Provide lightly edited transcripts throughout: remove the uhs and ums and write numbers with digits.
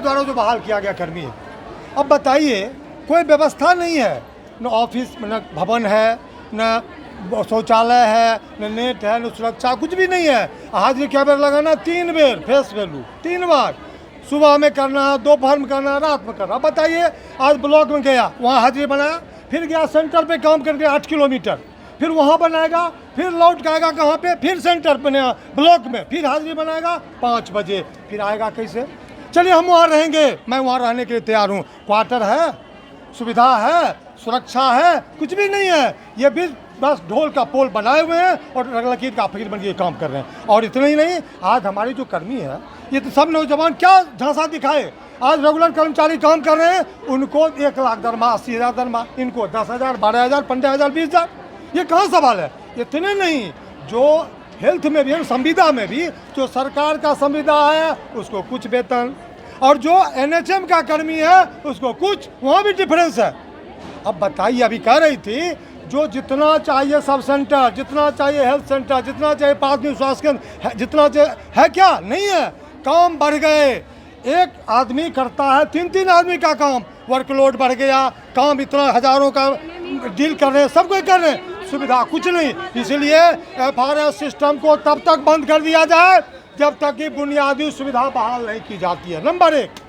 द्वारा जो बहाल किया गया कर्मी है। अब बताइए, कोई व्यवस्था नहीं है, न ऑफिस न भवन है, न शौचालय है, न नेट है, न सुरक्षा, कुछ भी नहीं है। हाजिरी क्या बेर लगाना, 3 बेर फेस वैल्यू, 3 बार, सुबह में करना, दोपहर में करना, रात में करना। बताइए, आज ब्लॉक में गया, वहाँ हाजिरी बनाया, फिर गया सेंटर पे काम करके 8 किलोमीटर, फिर वहाँ बनाएगा, फिर लौट के आएगा कहाँ पे, फिर सेंटर पे ब्लॉक में, फिर हाजिरी बनाएगा 5 बजे, फिर आएगा कैसे? चलिए हम वहाँ रहेंगे, मैं वहाँ रहने के लिए तैयार हूँ। क्वार्टर है, सुविधा है, सुरक्षा है, कुछ भी नहीं है। ये भी बस ढोल का पोल बनाए हुए हैं और लकीर का फकीर बन के काम कर रहे हैं। और इतना ही नहीं, आज हमारी जो कर्मी है, ये तो सब नौजवान क्या झांसा दिखाए। आज रेगुलर कर्मचारी काम कर रहे हैं, उनको 1 लाख दरमाहा, 80,000 दरमाहा, इनको 10,000, 12,000, 15,000, 20,000। ये कहाँ सवाल है? इतने नहीं, जो हेल्थ में भी, संविदा में भी जो सरकार का संविदा है उसको कुछ वेतन, और जो NHM का कर्मी है उसको कुछ, वहाँ भी डिफरेंस है। अब बताइए, अभी कह रही थी जो जितना चाहिए सब सेंटर, जितना चाहिए हेल्थ सेंटर, जितना चाहिए प्राथमिक स्वास्थ्य केंद्र, जितना चाहिए है, क्या नहीं है? काम बढ़ गए, एक आदमी करता है 3-3 आदमी का काम, वर्कलोड बढ़ गया, काम इतना हजारों का डील कर रहे हैं, सब कोई कर रहे हैं, सुविधा कुछ नहीं। इसलिए FRS सिस्टम को तब तक बंद कर दिया जाए जब तक कि बुनियादी सुविधा बहाल नहीं की जाती है, नंबर 1।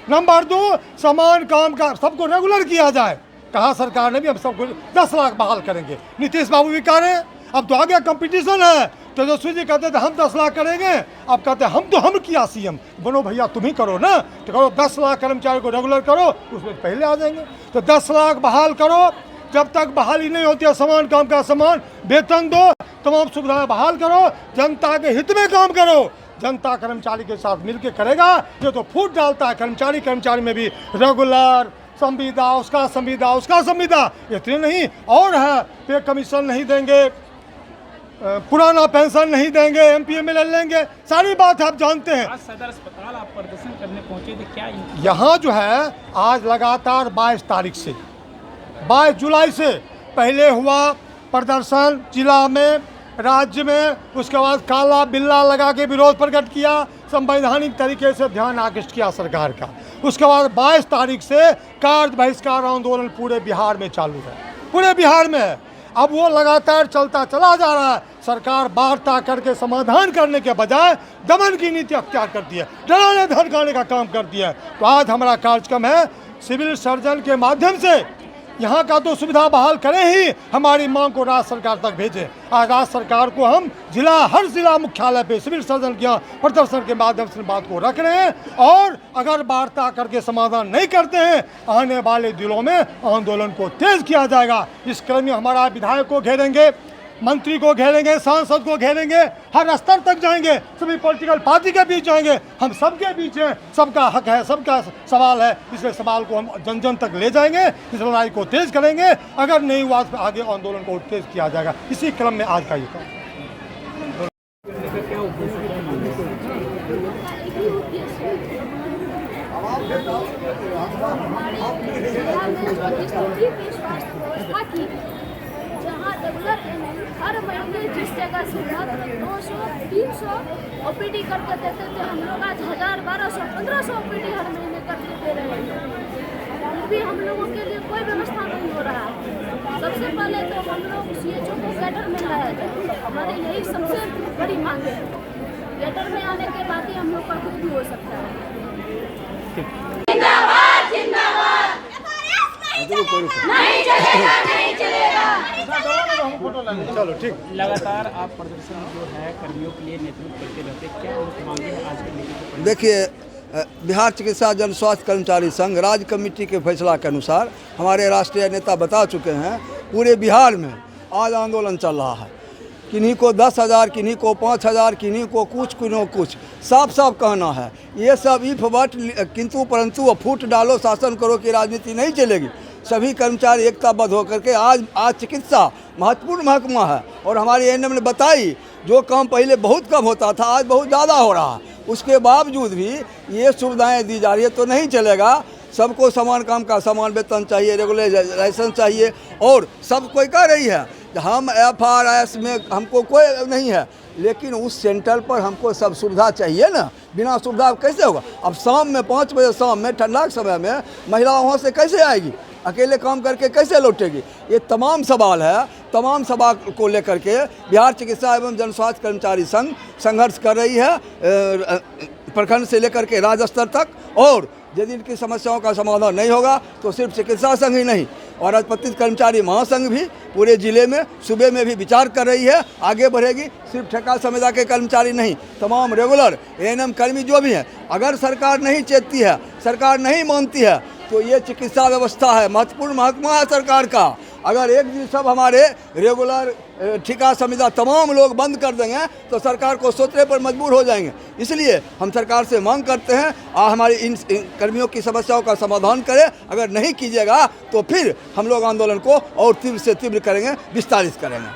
नंबर 2, समान काम का सबको रेगुलर किया जाए। कहा सरकार ने भी हम सबको 10 लाख बहाल करेंगे, नीतीश बाबू भी कह रहे हैं। अब तो आगे कंपटीशन है, तेजस्वी जी कहते थे हम 10 लाख करेंगे, अब कहते हैं हम किया CM बनो भैया, तुम ही करो ना, तो करो 10 लाख कर्मचारी को रेगुलर करो, उसमें पहले आ जाएंगे। तो 10 लाख बहाल करो, जब तक बहाली नहीं होती है समान काम का समान वेतन दो, तमाम सुविधाएं बहाल करो, जनता के हित में काम करो। जनता कर्मचारी के साथ मिलकर करेगा। ये तो फूट डालता है कर्मचारी में भी, रेगुलर संविदा, उसका संविदा, इतने नहीं और है, पे कमीशन नहीं देंगे, पुराना पेंशन नहीं देंगे, MPML लेंगे, सारी बात आप जानते हैं। आज सदर अस्पताल आप प्रदर्शन करने पहुंचे थे, क्या यहाँ जो है आज लगातार 22 तारीख से 22 जुलाई से पहले हुआ प्रदर्शन जिला में, राज्य में, उसके बाद काला बिल्ला लगा के विरोध प्रकट किया, संवैधानिक तरीके से ध्यान आकृष्ट किया सरकार का। उसके बाद 22 तारीख से कार्य बहिष्कार आंदोलन पूरे बिहार में चालू है, पूरे बिहार में है। अब वो लगातार चलता चला जा रहा है। सरकार वार्ता करके समाधान करने के बजाय दमन की नीति अख्तियार करती है, डराने धमकाने का काम करती है। तो आज हमारा कार्यक्रम है सिविल सर्जन के माध्यम से यहाँ का तो सुविधा बहाल करें ही, हमारी मांग को राज्य सरकार तक भेजें। आज राज्य सरकार को हम हर जिला मुख्यालय पे सिविल सर्जन के प्रदर्शन के माध्यम से बात को रख रहे हैं, और अगर वार्ता करके समाधान नहीं करते हैं, आने वाले दिनों में आंदोलन को तेज किया जाएगा। इस क्रम में हमारा विधायक को घेरेंगे, मंत्री को घेरेंगे, सांसद को घेरेंगे, हर स्तर तक जाएंगे, सभी पॉलिटिकल पार्टी के बीच जाएंगे, हम सबके बीच हैं, सबका हक है, सबका सवाल है, इसलिए सवाल को हम जन जन तक ले जाएंगे, इस लड़ाई को तेज करेंगे। अगर नहीं हुआ तो आगे आंदोलन को तेज किया जाएगा। इसी क्रम में आज का ये काम। रेगुलर हर महीने जिस जगह से 200-300 OPD करके देते थे, हम लोग आज 1000, 1200, 1500 OPD हर महीने करके दे रहे हैं। फिर भी हम लोगों के लिए कोई व्यवस्था नहीं हो रहा है। सबसे पहले तो हम लोग CHO को कैडर में लाया जाए, हमारी यही सबसे बड़ी मांग है। कैडर में आने के बाद ही हम लोग का कुछ भी हो सकता है। जिंदाबाद जिंदाबाद, नहीं चलेगा, नहीं चलेगा। चलो ठीक। लगातार आप प्रदर्शन जो है कर्मियों के लिए नेतृत्व करते रहते, क्या उनकी मांगे आज के लिए? देखिए, बिहार चिकित्सा जन स्वास्थ्य कर्मचारी संघ राज्य कमेटी के फैसला के अनुसार हमारे राष्ट्रीय नेता बता चुके हैं, पूरे बिहार में आज आंदोलन चल रहा है। किन्हीं को 10,000, किन्हीं को 5,000, किन्हीं को कुछ साफ साफ कहना है। ये सब इफ बट किंतु परंतु फूट डालो शासन करो की राजनीति नहीं चलेगी। सभी कर्मचारी एकताबद्ध होकर के आज चिकित्सा महत्वपूर्ण महकमा है, और हमारी ANM ने बताई जो काम पहले बहुत कम होता था आज बहुत ज़्यादा हो रहा है। उसके बावजूद भी ये सुविधाएं दी जा रही है तो नहीं चलेगा। सबको समान काम का समान वेतन चाहिए, रेगुलराइजेशन चाहिए, और सब कोई कह रही है हम FRS में हमको कोई नहीं है, लेकिन उस सेंटर पर हमको सब सुविधा चाहिए ना। बिना सुविधा कैसे होगा? अब शाम में 5 बजे शाम में ठंडा के समय में महिला वहाँ से कैसे आएगी? अकेले काम करके कैसे लौटेगी? ये तमाम सवाल है। तमाम सवाल को लेकर के बिहार चिकित्सा एवं जन स्वास्थ्य कर्मचारी संघ संघर्ष कर रही है, प्रखंड से लेकर के राज्य स्तर तक। और यदि इनकी समस्याओं का समाधान नहीं होगा तो सिर्फ चिकित्सा संघ ही नहीं, और राजपत्रित कर्मचारी महासंघ भी पूरे जिले में सूबे में भी विचार कर रही है, आगे बढ़ेगी। सिर्फ ठेका संविदा के कर्मचारी नहीं, तमाम रेगुलर ANM कर्मी जो भी हैं, अगर सरकार नहीं चेतती है, सरकार नहीं मानती है, तो ये चिकित्सा व्यवस्था है, महत्वपूर्ण महकमा है सरकार का। अगर एक दिन सब हमारे रेगुलर ठेका संविदा तमाम लोग बंद कर देंगे तो सरकार को सोचने पर मजबूर हो जाएंगे। इसलिए हम सरकार से मांग करते हैं हमारी इन कर्मियों की समस्याओं का समाधान करें। अगर नहीं कीजिएगा तो फिर हम लोग आंदोलन को और तीव्र से तीव्र करेंगे, विस्तारित करेंगे।